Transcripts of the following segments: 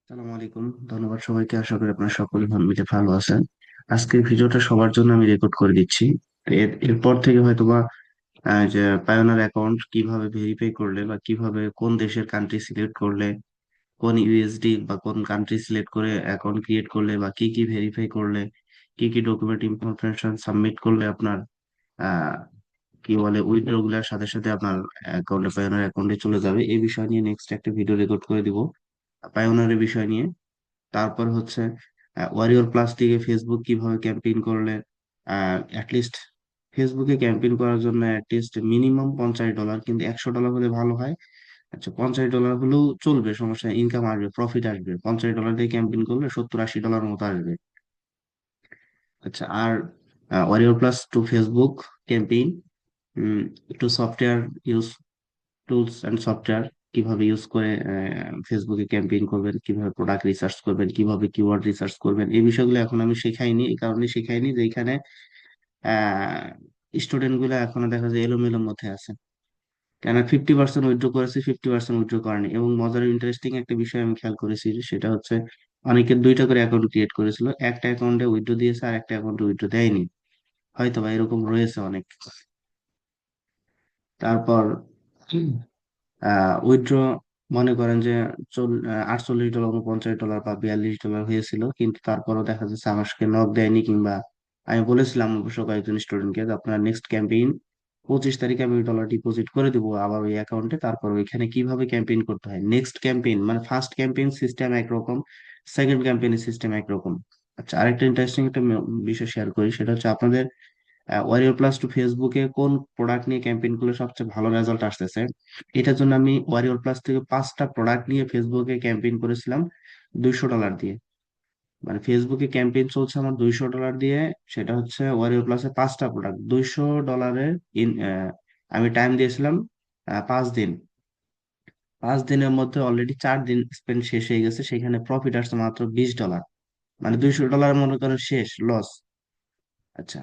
আসসালামু আলাইকুম। ধন্যবাদ সবাইকে। আশা করি আপনারা সকলে ভালো আছেন। আজকের ভিডিওটা সবার জন্য আমি রেকর্ড করে দিচ্ছি। এরপর থেকে হয়তোবা যে পায়োনিয়ার অ্যাকাউন্ট কিভাবে ভেরিফাই করলে বা কিভাবে কোন দেশের কান্ট্রি সিলেক্ট করলে, কোন ইউএসডি বা কোন কান্ট্রি সিলেক্ট করে অ্যাকাউন্ট ক্রিয়েট করলে বা কি কি ভেরিফাই করলে, কি কি ডকুমেন্ট ইনফরমেশন সাবমিট করলে আপনার আহ কি বলে উইথড্র গুলার সাথে সাথে আপনার অ্যাকাউন্টে পায়োনিয়ার অ্যাকাউন্টে চলে যাবে, এই বিষয় নিয়ে নেক্সট একটা ভিডিও রেকর্ড করে দিব পায়োনিয়ারের বিষয় নিয়ে। তারপর হচ্ছে ওয়ারিয়র প্লাস থেকে ফেসবুক কিভাবে ক্যাম্পেইন করলে অ্যাটলিস্ট ফেসবুকে ক্যাম্পেইন করার জন্য অ্যাটলিস্ট মিনিমাম $50, কিন্তু $100 হলে ভালো হয়। আচ্ছা, $50 হলেও চলবে, সমস্যা, ইনকাম আসবে, প্রফিট আসবে। $50 দিয়ে ক্যাম্পেইন করলে $70-80 মতো আসবে। আচ্ছা, আর warrior plus two Facebook campaign, একটু software use, tools and software কিভাবে ইউজ করে ফেসবুকে ক্যাম্পেইন করবেন, কিভাবে প্রোডাক্ট রিসার্চ করবেন, কিভাবে কিওয়ার্ড রিসার্চ করবেন, এই বিষয়গুলো এখন আমি শেখাইনি। এই কারণে শেখাইনি যে এখানে স্টুডেন্ট গুলো এখনো দেখা যায় এলোমেলোর মধ্যে আছে। কেন 50% উইথড্র করেছে, 50% উইথড্র করেনি। এবং মজার ইন্টারেস্টিং একটা বিষয় আমি খেয়াল করেছি, সেটা হচ্ছে অনেকে দুইটা করে অ্যাকাউন্ট ক্রিয়েট করেছিল, একটা অ্যাকাউন্টে উইথড্র দিয়েছে আর একটা অ্যাকাউন্টে উইথড্র দেয়নি। হয়তো বা এরকম রয়েছে অনেক। তারপর উইথড্র মনে করেন যে $48, $49 বা $42 হয়েছিল, কিন্তু তারপরও দেখা যাচ্ছে আমাকে নক দেয়নি, কিংবা আমি বলেছিলাম অবশ্য কয়েকজন স্টুডেন্টকে যে আপনার নেক্সট ক্যাম্পেইন 25 তারিখে আমি ডলার ডিপোজিট করে দিব আবার ওই অ্যাকাউন্টে। তারপর ওইখানে কিভাবে ক্যাম্পেইন করতে হয়, নেক্সট ক্যাম্পেইন মানে ফার্স্ট ক্যাম্পেইন সিস্টেম একরকম, সেকেন্ড ক্যাম্পেইনের সিস্টেম একরকম। আচ্ছা, আরেকটা ইন্টারেস্টিং একটা বিষয় শেয়ার করি, সেটা হচ্ছে আপনাদের ওয়ারিয়র প্লাস টু ফেসবুকে কোন প্রোডাক্ট নিয়ে ক্যাম্পেইন করলে সবচেয়ে ভালো রেজাল্ট আসতেছে। এটার জন্য আমি ওয়ারিয়র প্লাস থেকে 5টা প্রোডাক্ট নিয়ে ফেসবুকে ক্যাম্পেইন করেছিলাম $200 দিয়ে। মানে ফেসবুকে ক্যাম্পেইন চলছে আমার $200 দিয়ে। সেটা হচ্ছে ওয়ারিয়র প্লাসে 5টা প্রোডাক্ট $200 ইন। আমি টাইম দিয়েছিলাম 5 দিন। 5 দিনের মধ্যে অলরেডি 4 দিন স্পেন্ড শেষ হয়ে গেছে, সেখানে প্রফিট আসছে মাত্র $20। মানে $200 মনে করেন শেষ লস। আচ্ছা,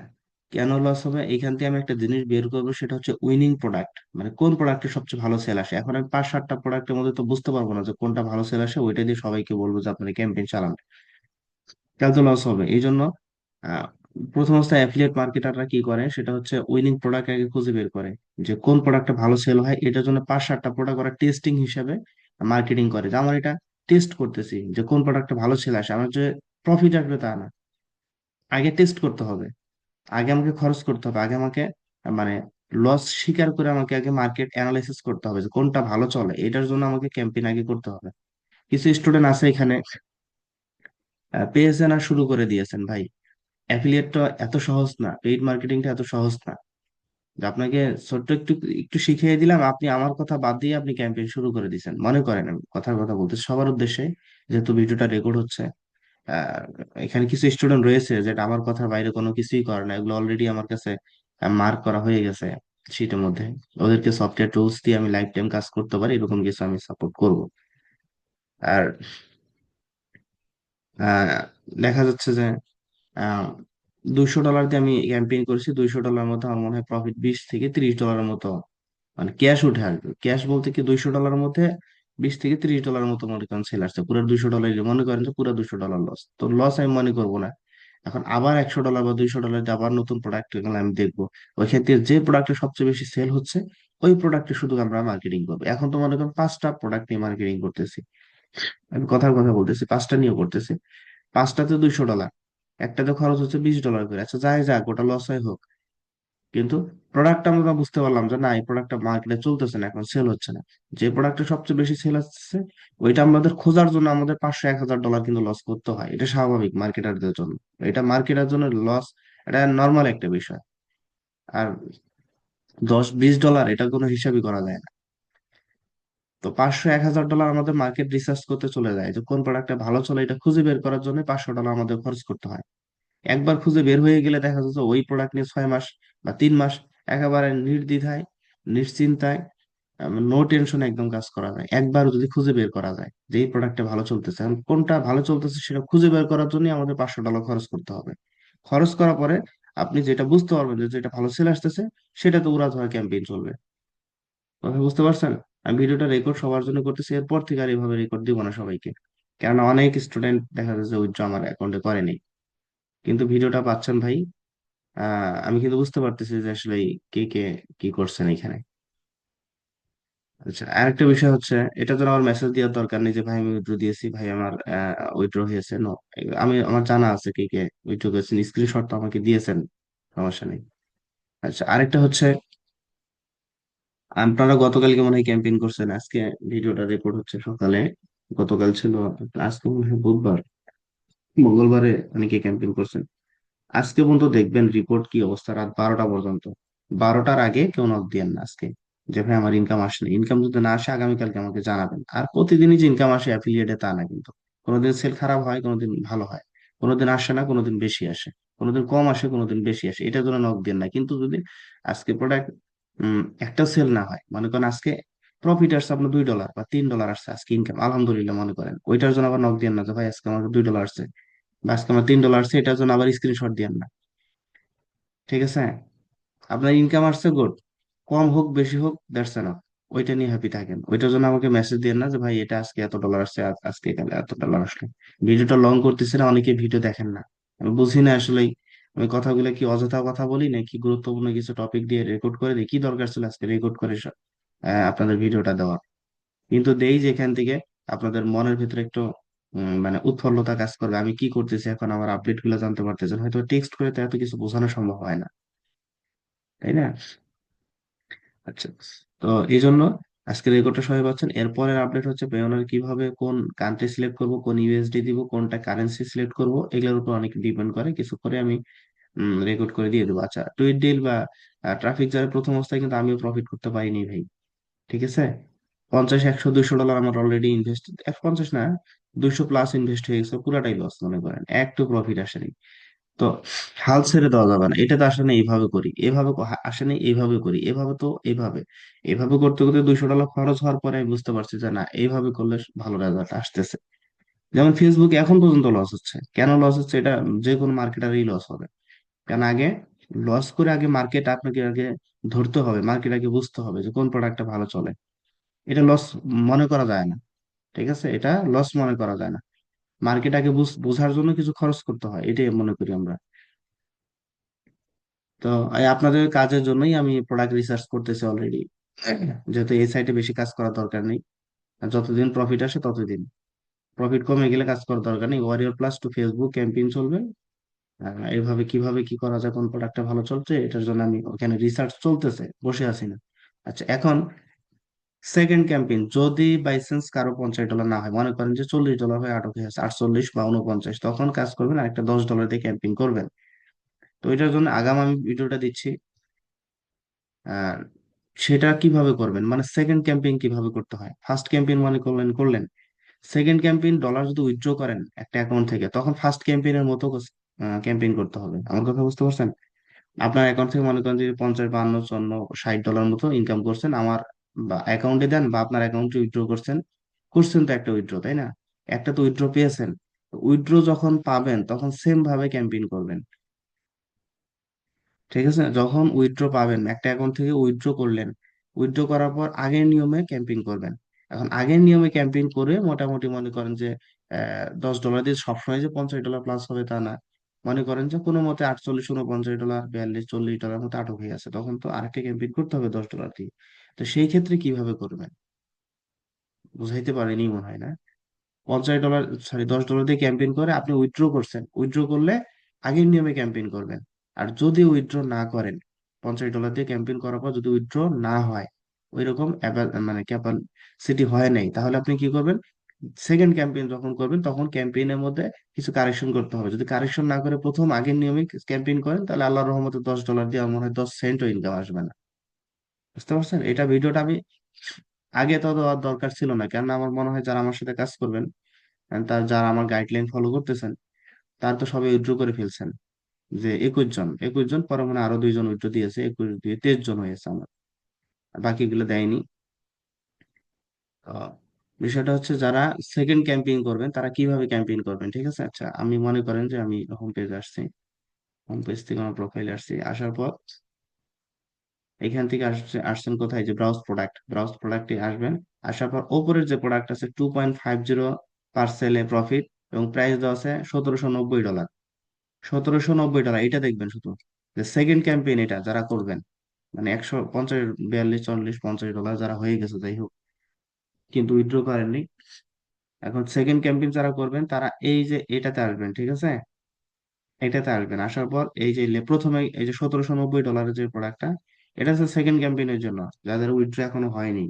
কেন লস হবে এখান থেকে আমি একটা জিনিস বের করবো, সেটা হচ্ছে উইনিং প্রোডাক্ট, মানে কোন প্রোডাক্টের সবচেয়ে ভালো সেল আসে। এখন আমি 5-7টা প্রোডাক্টের মধ্যে তো বুঝতে পারবো না যে কোনটা ভালো সেল আসে, ওইটা দিয়ে সবাইকে বলবো যে আপনারা ক্যাম্পেইন চালান, তাহলে তো লস হবে। এই জন্য আহ, প্রথম অবস্থায় অ্যাফিলিয়েট মার্কেটাররা কি করে, সেটা হচ্ছে উইনিং প্রোডাক্ট আগে খুঁজে বের করে, যে কোন প্রোডাক্টটা ভালো সেল হয়। এটার জন্য 5-7টা প্রোডাক্ট ওরা টেস্টিং হিসেবে মার্কেটিং করে, যে আমার এটা টেস্ট করতেছি যে কোন প্রোডাক্টটা ভালো সেল আসে। আমার যে প্রফিট আসবে তা না, আগে টেস্ট করতে হবে, আগে আমাকে খরচ করতে হবে, আগে আমাকে মানে লস স্বীকার করে আমাকে আগে মার্কেট অ্যানালাইসিস করতে হবে যে কোনটা ভালো চলে। এটার জন্য আমাকে ক্যাম্পেইন আগে করতে হবে। কিছু স্টুডেন্ট আছে এখানে পেয়েছেন আর শুরু করে দিয়েছেন ভাই। অ্যাফিলিয়েটটা এত সহজ না, পেইড মার্কেটিংটা এত সহজ না, যে আপনাকে ছোট্ট একটু একটু শিখিয়ে দিলাম, আপনি আমার কথা বাদ দিয়ে আপনি ক্যাম্পেইন শুরু করে দিয়েছেন। মনে করেন আমি কথার কথা বলতে সবার উদ্দেশ্যে, যেহেতু ভিডিওটা রেকর্ড হচ্ছে, আহ, এখানে কিছু স্টুডেন্ট রয়েছে যেটা আমার কথার বাইরে কোনো কিছুই করে না, এগুলো অলরেডি আমার কাছে মার্ক করা হয়ে গেছে শীটের মধ্যে। ওদেরকে সফটওয়্যার টুলস দিয়ে আমি লাইফ টাইম কাজ করতে পারি, এরকম কিছু আমি সাপোর্ট করব। আর আহ, দেখা যাচ্ছে যে আহ, $200 দিয়ে আমি ক্যাম্পেইন করেছি, $200 মধ্যে আমার মনে হয় প্রফিট $20 থেকে $30 মতো, মানে ক্যাশ উঠে আসবে। ক্যাশ বলতে কি, $200 মধ্যে $20 থেকে $30 মতো মনে করেন সেল আসছে। পুরো $200 মনে করেন যে পুরো $200 লস, তো লস আমি মনে করবো না। এখন আবার $100 বা $200 দিয়ে আবার নতুন প্রোডাক্ট গেলে আমি দেখবো ওই ক্ষেত্রে যে প্রোডাক্টের সবচেয়ে বেশি সেল হচ্ছে ওই প্রোডাক্টে শুধু আমরা মার্কেটিং করবো। এখন তো মনে করেন 5টা প্রোডাক্ট নিয়ে মার্কেটিং করতেছি, আমি কথার কথা বলতেছি, 5টা নিয়ে করতেছি। 5টাতে $200, একটাতে খরচ হচ্ছে $20 করে। আচ্ছা, যাই যাক, ওটা লস হয় হোক, কিন্তু প্রোডাক্টটা আমরা বুঝতে পারলাম যে না, এই প্রোডাক্টটা মার্কেটে চলতেছে না, এখন সেল হচ্ছে না। যে প্রোডাক্টটা সবচেয়ে বেশি সেল হচ্ছে ওইটা আমাদের খোঁজার জন্য আমাদের $500-1000 কিন্তু লস করতে হয়, এটা স্বাভাবিক মার্কেটারদের জন্য। এটা মার্কেটার জন্য লস, এটা নর্মাল একটা বিষয়। আর $10-20 এটা কোনো হিসাবই করা যায় না। তো $500-1000 আমাদের মার্কেট রিসার্চ করতে চলে যায়, যে কোন প্রোডাক্টটা ভালো চলে এটা খুঁজে বের করার জন্য $500 আমাদের খরচ করতে হয়। একবার খুঁজে বের হয়ে গেলে দেখা যাচ্ছে ওই প্রোডাক্ট নিয়ে 6 মাস বা 3 মাস একেবারে নির্দ্বিধায়, নিশ্চিন্তায়, নো টেনশন একদম কাজ করা যায়, একবার যদি খুঁজে বের করা যায় যে এই প্রোডাক্টটা ভালো চলতেছে। এখন কোনটা ভালো চলতেছে সেটা খুঁজে বের করার জন্য আমাদের $500 খরচ করতে হবে। খরচ করার পরে আপনি যেটা বুঝতে পারবেন যে যেটা ভালো সেল আসতেছে, সেটা তো উড়াধরা ক্যাম্পেইন চলবে। কথা বুঝতে পারছেন? আমি ভিডিওটা রেকর্ড সবার জন্য করতেছি, এরপর থেকে আর এইভাবে রেকর্ড দিব না সবাইকে। কেননা অনেক স্টুডেন্ট দেখা যাচ্ছে উইথড্র আমার অ্যাকাউন্টে করেনি, কিন্তু ভিডিওটা পাচ্ছেন ভাই। আমি কিন্তু বুঝতে পারতেছি যে আসলে কে কে কি করছেন এখানে। আচ্ছা, আরেকটা বিষয় হচ্ছে, এটা তো আমার মেসেজ দেওয়ার দরকার নেই যে ভাই আমি উইথড্র দিয়েছি, ভাই আমার উইথড্র হয়েছে। নো, আমি আমার জানা আছে কে কে উইথড্র করেছেন, স্ক্রিনশট তো আমাকে দিয়েছেন, সমস্যা নেই। আচ্ছা, আরেকটা হচ্ছে, আপনারা গতকালকে মনে হয় ক্যাম্পেইন করছেন, আজকে ভিডিওটা রেকর্ড হচ্ছে সকালে, গতকাল ছিল, আজকে মনে হয় বুধবার, মঙ্গলবারে অনেকে ক্যাম্পেইন করছেন। আজকে পর্যন্ত দেখবেন রিপোর্ট কি অবস্থা, রাত 12টা পর্যন্ত। 12টার আগে কেউ নক দিয়েন না আজকে, যে ভাই আমার ইনকাম আসে না। ইনকাম যদি না আসে আগামীকালকে আমাকে জানাবেন। আর প্রতিদিনই যে ইনকাম আসে অ্যাফিলিয়েটে তা না কিন্তু, কোনোদিন সেল খারাপ হয়, কোনোদিন ভালো হয়, কোনোদিন আসে না, কোনোদিন বেশি আসে, কোনোদিন কম আসে, কোনোদিন বেশি আসে, এটার জন্য নক দেন না। কিন্তু যদি আজকে প্রোডাক্ট একটা সেল না হয়, মনে করেন আজকে প্রফিট আসছে আপনার $2 বা $3 আসছে আজকে ইনকাম, আলহামদুলিল্লাহ মনে করেন, ওইটার জন্য আবার নক দেন না যে ভাই আজকে আমার $2 আসছে বা আজকে আমার $3 আসছে, এটার জন্য আবার স্ক্রিনশট দেন না। ঠিক আছে, আপনার ইনকাম আসছে, গুড, কম হোক বেশি হোক দ্যাটস এনাফ, ওইটা নিয়ে হ্যাপি থাকেন। ওইটার জন্য আমাকে মেসেজ দিন না যে ভাই এটা আজকে $এত আসছে, আজকে এখানে $এত আসলো। ভিডিওটা লং করতেছি না, অনেকে ভিডিও দেখেন না, আমি বুঝি না আসলে আমি কথাগুলো কি অযথা কথা বলি নাকি গুরুত্বপূর্ণ কিছু টপিক দিয়ে রেকর্ড করে দিই, কি দরকার ছিল আজকে রেকর্ড করে আপনাদের ভিডিওটা দেওয়ার। কিন্তু দেই যে এখান থেকে আপনাদের মনের ভিতরে একটু মানে উৎফুল্লতা কাজ করবে, আমি কি করতেছি এখন, আমার আপডেট গুলো জানতে পারতেছেন। হয়তো টেক্সট করে তো এত কিছু বোঝানো সম্ভব হয় না, তাই না? আচ্ছা, তো এই জন্য আজকের রেকর্ডটা সবাই পাচ্ছেন। এরপরের আপডেট হচ্ছে পেওনার কিভাবে কোন কান্ট্রি সিলেক্ট করব, কোন ইউএসডি দিব, কোনটা কারেন্সি সিলেক্ট করব, এগুলোর উপর অনেক ডিপেন্ড করে। কিছু করে আমি রেকর্ড করে দিয়ে দেবো। আচ্ছা, টুইট ডিল বা ট্রাফিক যারা প্রথম অবস্থায় কিন্তু আমিও প্রফিট করতে পারিনি ভাই, ঠিক আছে। 50, 100, $200 আমার অলরেডি ইনভেস্ট, 50 না, 200+ ইনভেস্ট হয়ে গেছে, পুরাটাই লস মনে করেন, একটু প্রফিট আসেনি। তো হাল ছেড়ে দেওয়া যাবে না, এটা তো আসলে এইভাবে করি, এভাবে আসে নাই, এইভাবে করি, এভাবে তো এইভাবে, এভাবে করতে করতে $200 খরচ হওয়ার পরে আমি বুঝতে পারছি যে না, এইভাবে করলে ভালো রেজাল্ট আসতেছে। যেমন ফেসবুকে এখন পর্যন্ত লস হচ্ছে, কেন লস হচ্ছে এটা যে কোনো মার্কেটারই লস হবে। কারণ আগে লস করে, আগে মার্কেট আপনাকে আগে ধরতে হবে, মার্কেট আগে বুঝতে হবে যে কোন প্রোডাক্টটা ভালো চলে। এটা লস মনে করা যায় না, ঠিক আছে, এটা লস মনে করা যায় না। মার্কেট আগে বোঝার জন্য কিছু খরচ করতে হয়, এটাই মনে করি আমরা। তো এই আপনাদের কাজের জন্যই আমি প্রোডাক্ট রিসার্চ করতেছি অলরেডি, যেহেতু এই সাইটে বেশি কাজ করার দরকার নেই। আর যতদিন প্রফিট আসে ততদিন, প্রফিট কমে গেলে কাজ করার দরকার নেই। Warrior plus two Facebook campaign চলবে। এইভাবে কিভাবে কি করা যায়, কোন প্রোডাক্টটা ভালো চলছে, এটার জন্য আমি ওখানে রিসার্চ চলতেছে, বসে আছি না। আচ্ছা, এখন সেকেন্ড ক্যাম্পেইন যদি বাই চান্স কারো $50 না হয়, মনে করেন যে $40 হয়ে আটক হয়ে আছে, 48 বা 49, তখন কাজ করবেন আর একটা $10 দিয়ে ক্যাম্পেইন করবেন। তো এটার জন্য আগাম আমি ভিডিওটা দিচ্ছি। আর সেটা কিভাবে করবেন, মানে সেকেন্ড ক্যাম্পেইন কিভাবে করতে হয়। ফার্স্ট ক্যাম্পেইন মনে করলেন করলেন, সেকেন্ড ক্যাম্পেইন ডলার যদি উইথড্র করেন একটা অ্যাকাউন্ট থেকে, তখন ফার্স্ট ক্যাম্পেইনের মতো ক্যাম্পেইন করতে হবে। আমার কথা বুঝতে পারছেন? আপনার অ্যাকাউন্ট থেকে মনে করেন যে 50, 52, 54, $60 মতো ইনকাম করছেন, আমার বা অ্যাকাউন্টে দেন বা আপনার অ্যাকাউন্টে উইথড্র করছেন, করছেন তো একটা উইথড্র, তাই না? একটা তো উইথড্র পেয়েছেন, উইথড্র যখন পাবেন তখন সেম ভাবে ক্যাম্পেইন করবেন। ঠিক আছে, যখন উইথড্র পাবেন একটা অ্যাকাউন্ট থেকে উইথড্র করলেন, উইথড্র করার পর আগের নিয়মে ক্যাম্পেইন করবেন। এখন আগের নিয়মে ক্যাম্পেইন করে মোটামুটি মনে করেন যে $10 দিয়ে সবসময় যে $50 প্লাস হবে তা না। মনে করেন যে কোনো মতে 48, $49, 42, $40 মতো আটক হয়ে আছে, তখন তো আরেকটা ক্যাম্পেইন করতে হবে $10 দিয়ে। তো সেই ক্ষেত্রে কিভাবে করবেন, বুঝাইতে পারেনি মনে হয় না। $50, সরি, $10 দিয়ে ক্যাম্পেইন করে আপনি উইথড্র করছেন, উইথড্র করলে আগের নিয়মে ক্যাম্পেইন করবেন। আর যদি উইথড্র না করেন, $50 দিয়ে ক্যাম্পেইন করার পর যদি উইথড্র না হয়, ওই রকম মানে ক্যাপাসিটি হয় নাই, তাহলে আপনি কি করবেন, সেকেন্ড ক্যাম্পেইন যখন করবেন তখন ক্যাম্পেইনের মধ্যে কিছু কারেকশন করতে হবে। যদি কারেকশন না করে প্রথম আগের নিয়মে ক্যাম্পেইন করেন, তাহলে আল্লাহর রহমতে $10 দিয়ে আমার মনে হয় 10 সেন্টও ইনকাম আসবে না। বুঝতে পারছেন? এটা ভিডিওটা আমি আগে তো দেওয়ার দরকার ছিল না, কেননা আমার মনে হয় যারা আমার সাথে কাজ করবেন, তার যারা আমার গাইডলাইন ফলো করতেছেন, তার তো সবাই উইথড্র করে ফেলছেন। যে 21 জন, 21 জন পরে মনে হয় আরো 2 জন উইথড্র দিয়েছে, 21 দিয়ে 23 জন হয়েছে আমার, আর বাকিগুলো দেয়নি। তো বিষয়টা হচ্ছে যারা সেকেন্ড ক্যাম্পেইন করবেন তারা কিভাবে ক্যাম্পেইন করবেন, ঠিক আছে। আচ্ছা, আমি মনে করেন যে আমি হোম পেজে আসছি, হোম পেজ থেকে আমার প্রোফাইলে আসছি, আসার পর এখান থেকে আসছেন কোথায়, যে ব্রাউজ প্রোডাক্টে আসবেন। আসার পর ওপরের যে প্রোডাক্ট আছে 2.50, পার সেলে প্রফিট, এবং প্রাইস দেওয়া আছে $1790। $1790 এটা দেখবেন শুধু, যে সেকেন্ড ক্যাম্পেইন এটা যারা করবেন, মানে 150, 42, 40, $50 যারা হয়ে গেছে যাই হোক, কিন্তু উইথড্র করেননি, এখন সেকেন্ড ক্যাম্পেইন যারা করবেন তারা এই যে এটাতে আসবেন, ঠিক আছে, এটাতে আসবেন, আসার পর এই যে প্রথমে এই যে $1790 যে প্রোডাক্টটা, এটা হচ্ছে সেকেন্ড ক্যাম্পেইনের জন্য, যাদের উইথড্র এখনো হয়নি।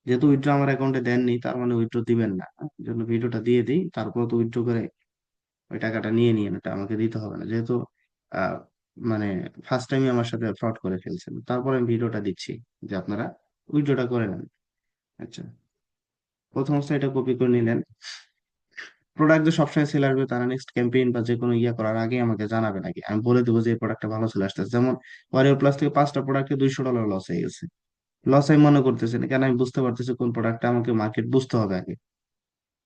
যেহেতু উইথড্র আমার অ্যাকাউন্টে দেননি, তার মানে উইথড্র দিবেন না, এই জন্য ভিডিওটা দিয়ে দিই, তারপর তো উইথড্র করে ওই টাকাটা নিয়ে নিয়ে এটা আমাকে দিতে হবে না, যেহেতু আহ, মানে ফার্স্ট টাইমে আমার সাথে ফ্রড করে ফেলছেন, তারপরে আমি ভিডিওটা দিচ্ছি যে আপনারা উইথড্রটা করে নেন। আচ্ছা, প্রথম অবস্থায় এটা কপি করে নিলেন। প্রোডাক্ট যে সবসময় সেল আসবে তারা নেক্সট ক্যাম্পেইন বা যে কোনো ইয়া করার আগে আমাকে জানাবে নাকি, আমি বলে দেবো যে এই প্রোডাক্টটা ভালো চলে আসতেছে। যেমন ওয়ারিও প্লাস থেকে 5টা প্রোডাক্টে $200 লস হয়ে গেছে। লস আমি মনে করতেছি না, কেন আমি বুঝতে পারতেছি কোন প্রোডাক্টটা আমাকে মার্কেট বুঝতে হবে আগে,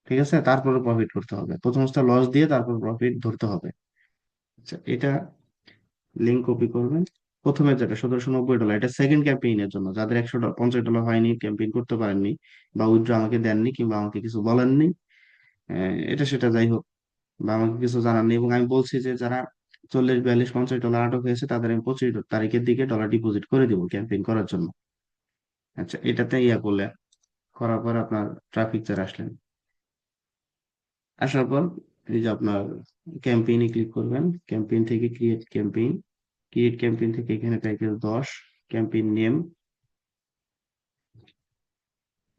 ঠিক আছে, তারপরে প্রফিট করতে হবে, প্রথম অবস্থা লস দিয়ে তারপর প্রফিট ধরতে হবে। আচ্ছা, এটা লিঙ্ক কপি করবেন। প্রথমে যেটা $1790, এটা সেকেন্ড ক্যাম্পেইনের জন্য, যাদের $150 হয়নি, ক্যাম্পেইন করতে পারেননি, বা উইথড্র আমাকে দেননি, কিংবা আমাকে কিছু বলেননি, এটা সেটা যাই হোক, বা আমাকে কিছু জানাননি, এবং আমি বলছি যে যারা 40, 42, $50 আটক হয়েছে তাদের আমি 25 তারিখের দিকে ডলার ডিপোজিট করে দিব ক্যাম্পেইন করার জন্য। আচ্ছা, এটাতে ইয়া করলেন, করার পর আপনার ট্রাফিক যারা আসলেন, আসার পর এই যে আপনার ক্যাম্পেইনে ক্লিক করবেন, ক্যাম্পেইন থেকে ক্রিয়েট ক্যাম্পেইন, ক্রিয়েট ক্যাম্পেইন থেকে এখানে package 10, campaign name,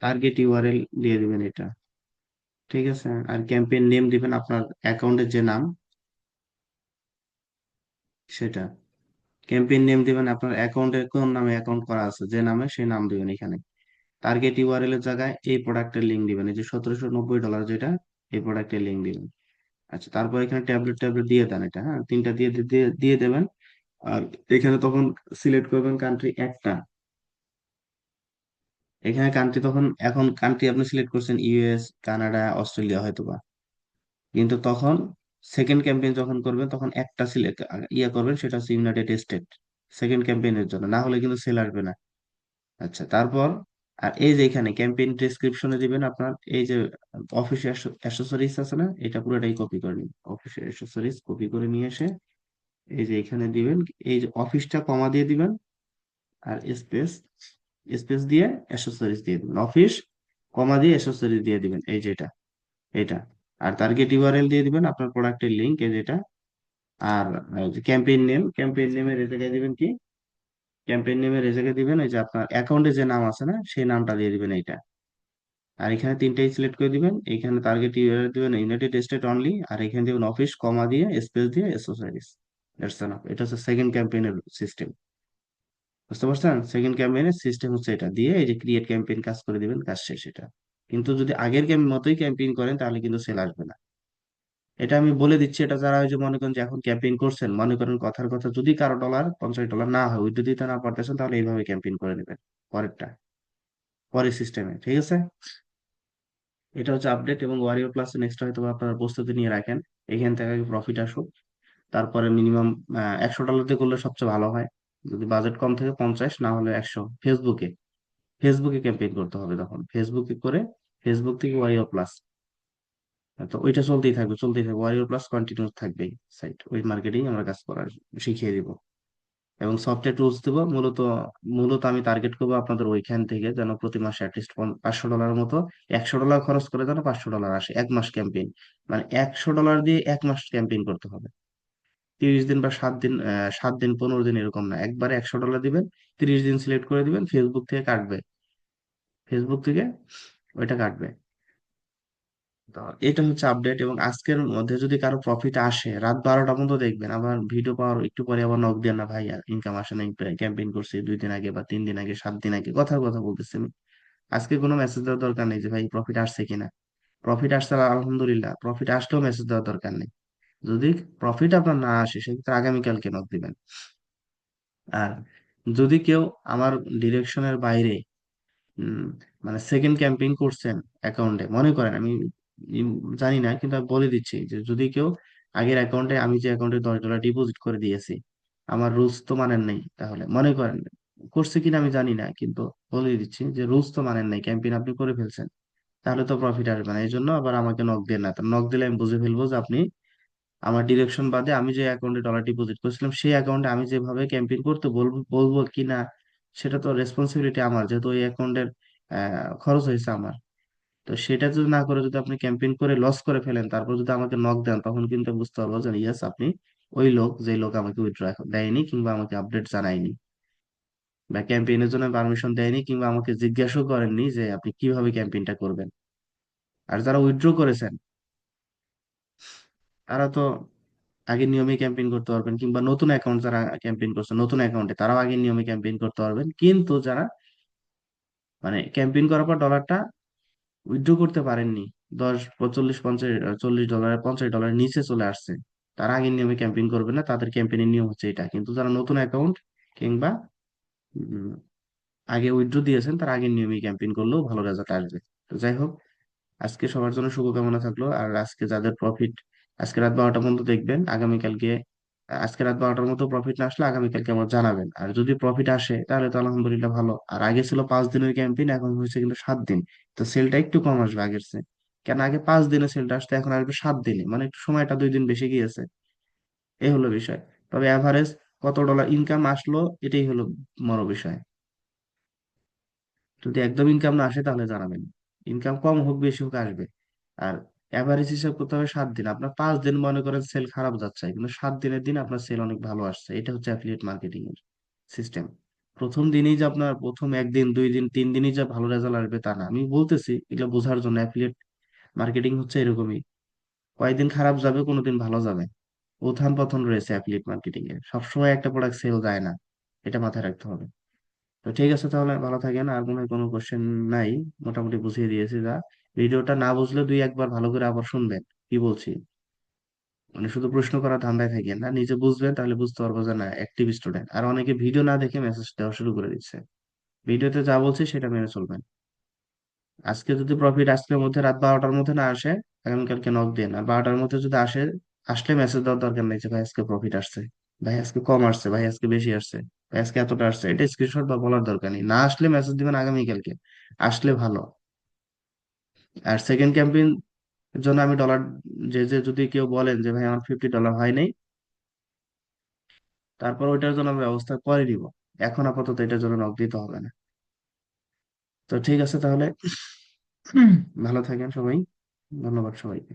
target URL দিয়ে দিবেন এটা, ঠিক আছে, আর ক্যাম্পেইন নেম দিবেন আপনার অ্যাকাউন্টের যে নাম সেটা, ক্যাম্পেইন নেম দিবেন আপনার অ্যাকাউন্টে কোন নামে অ্যাকাউন্ট করা আছে, যে নামে সেই নাম দিবেন এখানে। টার্গেট ইউআরএল এর জায়গায় এই প্রোডাক্টের লিঙ্ক দিবেন, এই যে $1790 যেটা, এই প্রোডাক্টের লিঙ্ক দিবেন। আচ্ছা, তারপর এখানে ট্যাবলেট ট্যাবলেট দিয়ে দেন, এটা হ্যাঁ, 3টা দিয়ে দিয়ে দিয়ে দেবেন। আর এখানে তখন সিলেক্ট করবেন কান্ট্রি একটা, এখানে কান্ট্রি তখন, এখন কান্ট্রি আপনি সিলেক্ট করছেন ইউএস, কানাডা, অস্ট্রেলিয়া হয়তোবা, কিন্তু তখন সেকেন্ড ক্যাম্পেইন যখন করবেন তখন একটা সিলেক্ট ইয়া করবেন, সেটা হচ্ছে ইউনাইটেড স্টেট, সেকেন্ড ক্যাম্পেইনের জন্য, না হলে কিন্তু সেল আসবে না। আচ্ছা, তারপর আর এই যে এখানে ক্যাম্পেইন ডেসক্রিপশনে দিবেন আপনার এই যে অফিস অ্যাক্সেসরিজ আছে না, এটা পুরোটাই কপি করে নিন, অফিস অ্যাক্সেসরিজ কপি করে নিয়ে এসে এই যে এখানে দিবেন, এই যে অফিসটা কমা দিয়ে দিবেন, আর স্পেস, স্পেস দিয়ে অ্যাক্সেসরিজ দিয়ে দিবেন, অফিস কমা দিয়ে অ্যাক্সেসরিজ দিয়ে দিবেন, এই যে এটা, এটা, আর টার্গেট ইউআরএল দিয়ে দিবেন আপনার প্রোডাক্টের লিংক, এই যেটা, আর ক্যাম্পেইন নেম, ক্যাম্পেইন নেমের এই জায়গায় দিবেন কি, ক্যাম্পেইন নেমের এই জায়গায় দিবেন এই যে আপনার অ্যাকাউন্টে যে নাম আছে না সেই নামটা দিয়ে দিবেন এইটা। আর এখানে তিনটাই সিলেক্ট করে দিবেন, এখানে টার্গেট ইউআরএল দিবেন ইউনাইটেড স্টেট অনলি, আর এখানে দিবেন অফিস কমা দিয়ে স্পেস দিয়ে অ্যাক্সেসরিজ। দ্যাটস এনাফ, এটা হচ্ছে সেকেন্ড ক্যাম্পেইনের সিস্টেম। বুঝতে পারছেন, সেকেন্ড ক্যাম্পেইনের সিস্টেম হচ্ছে এটা, দিয়ে এই যে ক্রিয়েট ক্যাম্পেইন কাজ করে দিবেন, কাজ শেষ এটা। কিন্তু যদি আগের মতোই ক্যাম্পেইন করেন তাহলে কিন্তু সেল আসবে না। এটা আমি বলে দিচ্ছি, এটা যারা ওই যে মনে করেন যে এখন ক্যাম্পেইন করছেন, মনে করেন কথার কথা যদি কারো $50 না হয়, উইথড্র দিতে না পারতেছেন, তাহলে এইভাবে ক্যাম্পেইন করে নেবেন পরেরটা, পরের সিস্টেমে, ঠিক আছে। এটা হচ্ছে আপডেট, এবং ওয়ারিও প্লাস নেক্সট হয়তো বা আপনারা প্রস্তুতি নিয়ে রাখেন, এখান থেকে প্রফিট আসুক, তারপরে মিনিমাম $100 দিয়ে করলে সবচেয়ে ভালো হয়, যদি বাজেট কম থেকে 50, না হলে 100। ফেসবুকে, ফেসবুকে ক্যাম্পেইন করতে হবে, তখন ফেসবুকে করে, ফেসবুক থেকে ওয়ারিও প্লাস, তো ওইটা চলতেই থাকবে, চলতেই থাকবে, ওয়ারিও প্লাস কন্টিনিউ থাকবেই সাইট, ওই মার্কেটিং আমরা কাজ করা শিখিয়ে দিব, এবং সফটওয়্যার টুলস দিব। মূলত মূলত আমি টার্গেট করবো আপনাদের ওইখান থেকে যেন প্রতি মাসে অ্যাটলিস্ট $500 মতো, $100 খরচ করে যেন $500 আসে, 1 মাস ক্যাম্পেইন, মানে $100 দিয়ে 1 মাস ক্যাম্পেইন করতে হবে, 30 দিন বা 7 দিন, 7 দিন, 15 দিন এরকম না, একবারে $100 দিবেন, 30 দিন সিলেক্ট করে দিবেন, ফেসবুক থেকে কাটবে, ফেসবুক থেকে ওইটা কাটবে। তো এটা হচ্ছে আপডেট, এবং আজকের মধ্যে যদি কারো প্রফিট আসে, রাত 12টা পর্যন্ত দেখবেন, আবার ভিডিও পাওয়ার একটু পরে আবার নক দেন না, ভাই ইনকাম আসে নাই, ক্যাম্পেইন করছি 2 দিন আগে বা 3 দিন আগে, 7 দিন আগে, কথার কথা বলতেছি আমি। আজকে কোনো মেসেজ দেওয়ার দরকার নেই যে ভাই প্রফিট আসছে কিনা, প্রফিট আসছে আলহামদুলিল্লাহ, প্রফিট আসলেও মেসেজ দেওয়ার দরকার নেই। যদি প্রফিট আপনার না আসে সেক্ষেত্রে আগামীকালকে নক দিবেন। আর যদি কেউ আমার ডিরেকশনের বাইরে, উম, মানে সেকেন্ড ক্যাম্পেইন করছেন অ্যাকাউন্টে, মনে করেন আমি উম, জানি না, কিন্তু আমি বলে দিচ্ছি যে যদি কেউ আগের অ্যাকাউন্টে, আমি যে অ্যাকাউন্টে $10 ডিপোজিট করে দিয়েছি, আমার রুলস তো মানেন নাই, তাহলে মনে করেন করছে কিনা আমি জানি না, কিন্তু বলে দিচ্ছি যে রুলস তো মানেন নাই, ক্যাম্পেইন আপনি করে ফেলছেন, তাহলে তো প্রফিট আসবে না। এই জন্য আবার আমাকে নক দিয়ে না, নক দিলে আমি বুঝে ফেলবো যে আপনি আমার ডিরেকশন বাদে আমি যে অ্যাকাউন্টে ডলার ডিপোজিট করেছিলাম সেই অ্যাকাউন্টে আমি যেভাবে ক্যাম্পেইন করতে বলবো বলবো কি না, সেটা তো রেসপন্সিবিলিটি আমার, যেহেতু ওই অ্যাকাউন্টের খরচ হয়েছে আমার। তো সেটা যদি না করে যদি আপনি ক্যাম্পেইন করে লস করে ফেলেন, তারপর যদি আমাকে নক দেন, তখন কিন্তু বুঝতে পারবো যে ইয়েস আপনি ওই লোক, যে লোক আমাকে উইথড্র দেয়নি কিংবা আমাকে আপডেট জানায়নি বা ক্যাম্পেইনের জন্য পারমিশন দেয়নি কিংবা আমাকে জিজ্ঞাসাও করেননি যে আপনি কিভাবে ক্যাম্পেইনটা করবেন। আর যারা উইথড্র করেছেন তারা তো আগের নিয়মে ক্যাম্পেইন করতে পারবেন, কিংবা নতুন অ্যাকাউন্ট যারা ক্যাম্পেইন করছে নতুন অ্যাকাউন্টে, তারাও আগের নিয়মে ক্যাম্পেইন করতে পারবেন। কিন্তু যারা মানে ক্যাম্পেইন করার পর ডলারটা উইথড্র করতে পারেননি, 10 40 50 $40 $50 নিচে চলে আসছে, তারা আগের নিয়মে ক্যাম্পেইন করবে না, তাদের ক্যাম্পেইনের নিয়ম হচ্ছে এটা। কিন্তু যারা নতুন অ্যাকাউন্ট কিংবা উম, আগে উইথড্র দিয়েছেন, তারা আগের নিয়মে ক্যাম্পেইন করলেও ভালো রেজাল্ট আসবে। তো যাই হোক, আজকে সবার জন্য শুভকামনা থাকলো। আর আজকে যাদের প্রফিট, আজকে রাত 12টা পর্যন্ত দেখবেন, আগামীকালকে আজকে রাত 12টার মতো প্রফিট না আসলে আগামীকালকে আমার জানাবেন। আর যদি প্রফিট আসে তাহলে তো আলহামদুলিল্লাহ ভালো। আর আগে ছিল 5 দিনের ক্যাম্পেইন, এখন হয়েছে কিন্তু 7 দিন। তো সেলটা একটু কম আসবে আগের চেয়ে। কেন আগে 5 দিনে সেলটা আসতে, এখন আসবে 7 দিনে, মানে একটু সময়টা 2 দিন বেশি গিয়েছে। এই হলো বিষয়। তবে অ্যাভারেজ কত ডলার ইনকাম আসলো, এটাই হলো বড় বিষয়। যদি একদম ইনকাম না আসে তাহলে জানাবেন। ইনকাম কম হোক বেশি হোক আসবে। আর অ্যাভারেজ হিসাব করতে হবে 7 দিন। আপনার 5 দিন মনে করেন সেল খারাপ যাচ্ছে, কিন্তু 7 দিনের দিন আপনার সেল অনেক ভালো আসছে। এটা হচ্ছে অ্যাফিলিয়েট মার্কেটিং এর সিস্টেম। প্রথম দিনেই যে আপনার প্রথম 1 দিন 2 দিন 3 দিনই যে ভালো রেজাল্ট আসবে তা না। আমি বলতেছি এগুলো বোঝার জন্য, অ্যাফিলিয়েট মার্কেটিং হচ্ছে এরকমই। কয়েকদিন খারাপ যাবে, কোনোদিন ভালো যাবে। উত্থান পতন রয়েছে অ্যাফিলিয়েট মার্কেটিং এর, সবসময় একটা প্রোডাক্ট সেল যায় না। এটা মাথায় রাখতে হবে। তো ঠিক আছে, তাহলে ভালো থাকেন। আর মনে হয় কোনো কোশ্চেন নাই, মোটামুটি বুঝিয়ে দিয়েছি যা। ভিডিওটা না বুঝলে 2 1বার ভালো করে আবার শুনবেন কি বলছি। মানে শুধু প্রশ্ন করার ধান্দায় থাকেন না, নিজে বুঝবেন, তাহলে বুঝতে পারবো যে না অ্যাক্টিভ স্টুডেন্ট। আর অনেকে ভিডিও না দেখে মেসেজ দেওয়া শুরু করে দিচ্ছে। ভিডিওতে যা বলছে সেটা মেনে চলবেন। আজকে যদি প্রফিট আজকের মধ্যে রাত 12টার মধ্যে না আসে, আগামীকালকে নক দেন। আর 12টার মধ্যে যদি আসে, আসলে মেসেজ দেওয়ার দরকার নেই যে ভাই আজকে প্রফিট আসছে, ভাই আজকে কম আসছে, ভাই আজকে বেশি আসছে, ভাই আজকে এতটা আসছে। এটা স্ক্রিনশট বা বলার দরকার নেই। না আসলে মেসেজ দিবেন আগামীকালকে, আসলে ভালো। আর সেকেন্ড ক্যাম্পেইন জন্য আমি ডলার, যে যে যদি কেউ বলেন যে ভাই আমার $50 হয় নাই, তারপর ওইটার জন্য আমি ব্যবস্থা করে দিব। এখন আপাতত এটার জন্য নক দিতে হবে না। তো ঠিক আছে তাহলে, ভালো থাকেন সবাই। ধন্যবাদ সবাইকে।